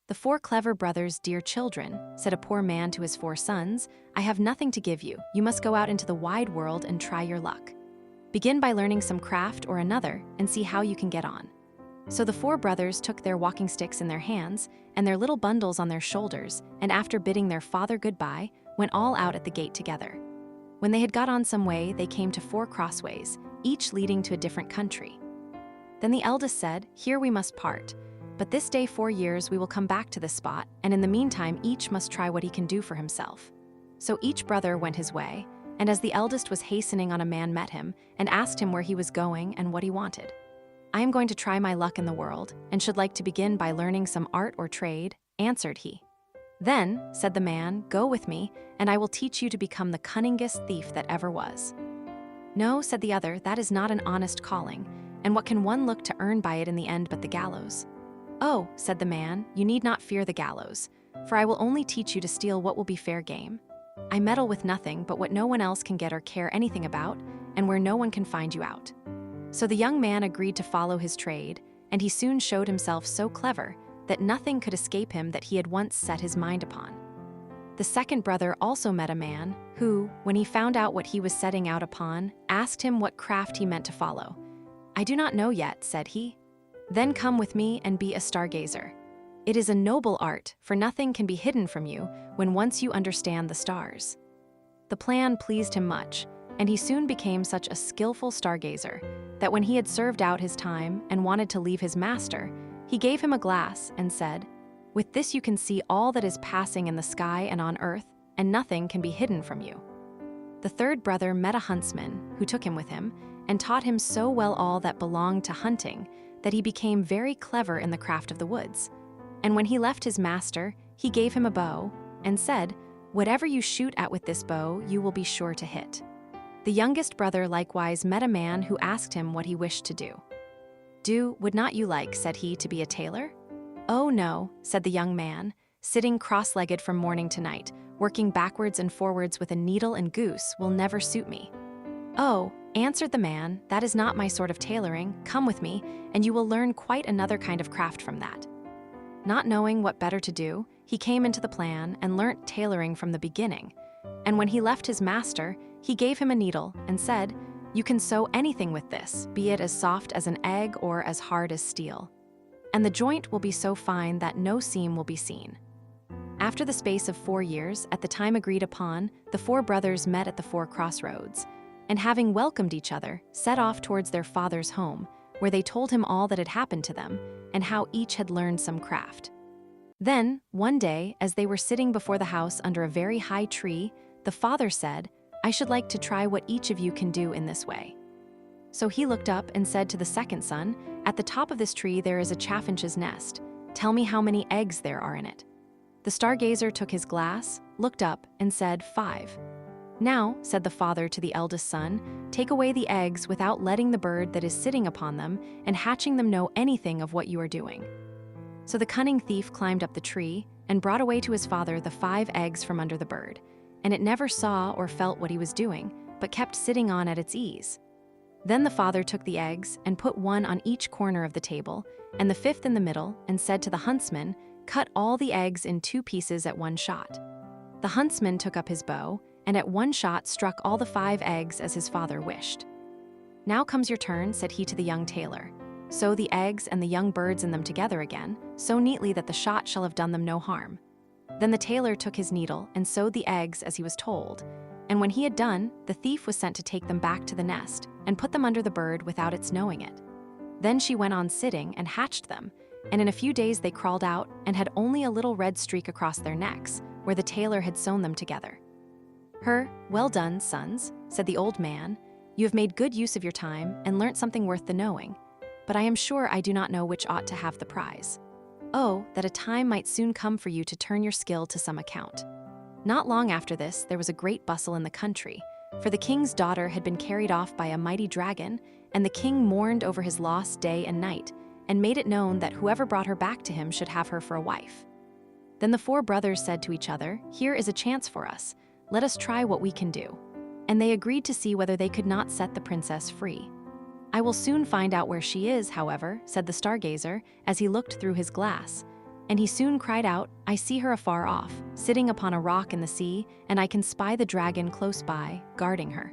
"The four clever brothers, dear children," said a poor man to his four sons, "I have nothing to give you. You must go out into the wide world and try your luck. Begin by learning some craft or another and see how you can get on." So the four brothers took their walking sticks in their hands and their little bundles on their shoulders, and after bidding their father goodbye, went all out at the gate together. When they had got on some way, they came to 4 crossways, each leading to a different country. Then the eldest said, "Here we must part. But this day 4 years we will come back to this spot, and in the meantime each must try what he can do for himself." So each brother went his way, and as the eldest was hastening on, a man met him and asked him where he was going and what he wanted. "I am going to try my luck in the world, and should like to begin by learning some art or trade," answered he. "Then," said the man, "go with me, and I will teach you to become the cunningest thief that ever was." "No," said the other, "that is not an honest calling, and what can one look to earn by it in the end but the gallows?" "Oh," said the man, "you need not fear the gallows, for I will only teach you to steal what will be fair game. I meddle with nothing but what no one else can get or care anything about, and where no one can find you out." So the young man agreed to follow his trade, and he soon showed himself so clever that nothing could escape him that he had once set his mind upon. The second brother also met a man who, when he found out what he was setting out upon, asked him what craft he meant to follow. "I do not know yet," said he. "Then come with me and be a stargazer. It is a noble art, for nothing can be hidden from you when once you understand the stars." The plan pleased him much, and he soon became such a skillful stargazer that when he had served out his time and wanted to leave his master, he gave him a glass and said, "With this you can see all that is passing in the sky and on earth, and nothing can be hidden from you." The third brother met a huntsman who took him with him and taught him so well all that belonged to hunting that he became very clever in the craft of the woods. And when he left his master, he gave him a bow and said, "Whatever you shoot at with this bow, you will be sure to hit." The youngest brother likewise met a man who asked him what he wished to do. Would not you like," said he, "to be a tailor?" "Oh no," said the young man, "sitting cross-legged from morning to night, working backwards and forwards with a needle and goose will never suit me." "Oh," answered the man, "that is not my sort of tailoring. Come with me, and you will learn quite another kind of craft from that." Not knowing what better to do, he came into the plan and learnt tailoring from the beginning. And when he left his master, he gave him a needle and said, "You can sew anything with this, be it as soft as an egg or as hard as steel. And the joint will be so fine that no seam will be seen." After the space of 4 years, at the time agreed upon, the 4 brothers met at the 4 crossroads, and having welcomed each other, set off towards their father's home, where they told him all that had happened to them, and how each had learned some craft. Then, one day, as they were sitting before the house under a very high tree, the father said, "I should like to try what each of you can do in this way." So he looked up and said to the second son, "At the top of this tree there is a chaffinch's nest. Tell me how many eggs there are in it." The stargazer took his glass, looked up, and said, "5. "Now," said the father to the eldest son, "take away the eggs without letting the bird that is sitting upon them and hatching them know anything of what you are doing." So the cunning thief climbed up the tree and brought away to his father the 5 eggs from under the bird, and it never saw or felt what he was doing, but kept sitting on at its ease. Then the father took the eggs and put 1 on each corner of the table, and the 5th in the middle, and said to the huntsman, "Cut all the eggs in 2 pieces at 1 shot." The huntsman took up his bow, and at 1 shot struck all the 5 eggs as his father wished. "Now comes your turn," said he to the young tailor. "Sew the eggs and the young birds in them together again, so neatly that the shot shall have done them no harm." Then the tailor took his needle and sewed the eggs as he was told, and when he had done, the thief was sent to take them back to the nest and put them under the bird without its knowing it. Then she went on sitting and hatched them, and in a few days they crawled out and had only a little red streak across their necks, where the tailor had sewn them together. "Well done, sons," said the old man. "You have made good use of your time and learnt something worth the knowing, but I am sure I do not know which ought to have the prize. Oh, that a time might soon come for you to turn your skill to some account." Not long after this, there was a great bustle in the country, for the king's daughter had been carried off by a mighty dragon, and the king mourned over his loss day and night, and made it known that whoever brought her back to him should have her for a wife. Then the 4 brothers said to each other, "Here is a chance for us. Let us try what we can do." And they agreed to see whether they could not set the princess free. "I will soon find out where she is, however," said the stargazer, as he looked through his glass. And he soon cried out, "I see her afar off, sitting upon a rock in the sea, and I can spy the dragon close by, guarding her."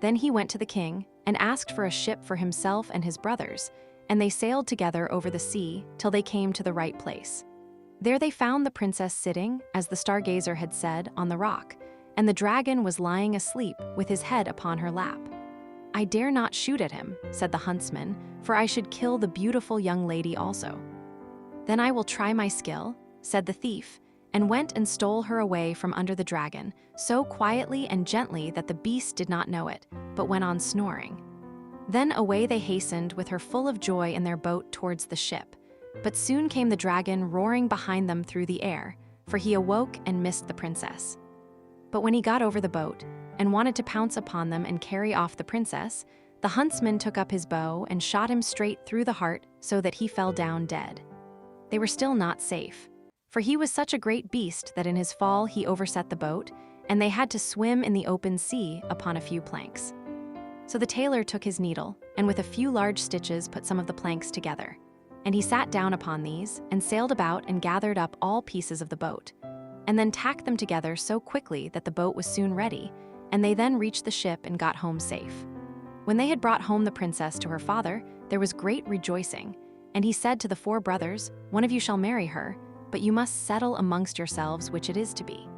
Then he went to the king and asked for a ship for himself and his brothers, and they sailed together over the sea till they came to the right place. There they found the princess sitting, as the stargazer had said, on the rock, and the dragon was lying asleep with his head upon her lap. "I dare not shoot at him," said the huntsman, "for I should kill the beautiful young lady also." "Then I will try my skill," said the thief, and went and stole her away from under the dragon, so quietly and gently that the beast did not know it, but went on snoring. Then away they hastened with her full of joy in their boat towards the ship. But soon came the dragon roaring behind them through the air, for he awoke and missed the princess. But when he got over the boat and wanted to pounce upon them and carry off the princess, the huntsman took up his bow and shot him straight through the heart so that he fell down dead. They were still not safe, for he was such a great beast that in his fall he overset the boat, and they had to swim in the open sea upon a few planks. So the tailor took his needle, and with a few large stitches put some of the planks together. And he sat down upon these, and sailed about and gathered up all pieces of the boat, and then tacked them together so quickly that the boat was soon ready, and they then reached the ship and got home safe. When they had brought home the princess to her father, there was great rejoicing, and he said to the 4 brothers, "One of you shall marry her, but you must settle amongst yourselves which it is to be."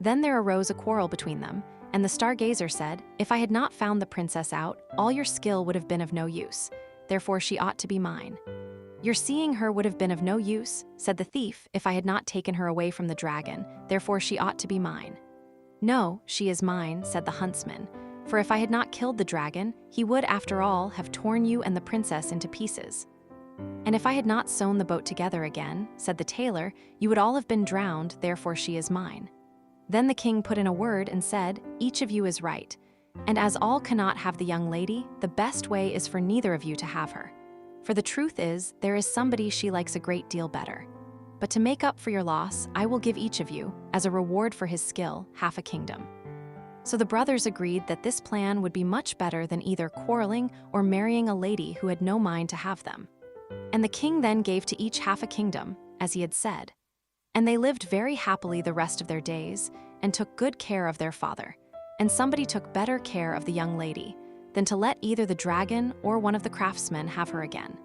Then there arose a quarrel between them, and the stargazer said, "If I had not found the princess out, all your skill would have been of no use. Therefore she ought to be mine." "Your seeing her would have been of no use," said the thief, "if I had not taken her away from the dragon. Therefore she ought to be mine." "No, she is mine," said the huntsman, "for if I had not killed the dragon, he would, after all, have torn you and the princess into pieces." "And if I had not sewn the boat together again," said the tailor, "you would all have been drowned, therefore she is mine." Then the king put in a word and said, "Each of you is right. And as all cannot have the young lady, the best way is for neither of you to have her. For the truth is, there is somebody she likes a great deal better. But to make up for your loss, I will give each of you, as a reward for his skill, half a kingdom." So the brothers agreed that this plan would be much better than either quarreling or marrying a lady who had no mind to have them. And the king then gave to each half a kingdom, as he had said. And they lived very happily the rest of their days, and took good care of their father. And somebody took better care of the young lady than to let either the dragon or one of the craftsmen have her again.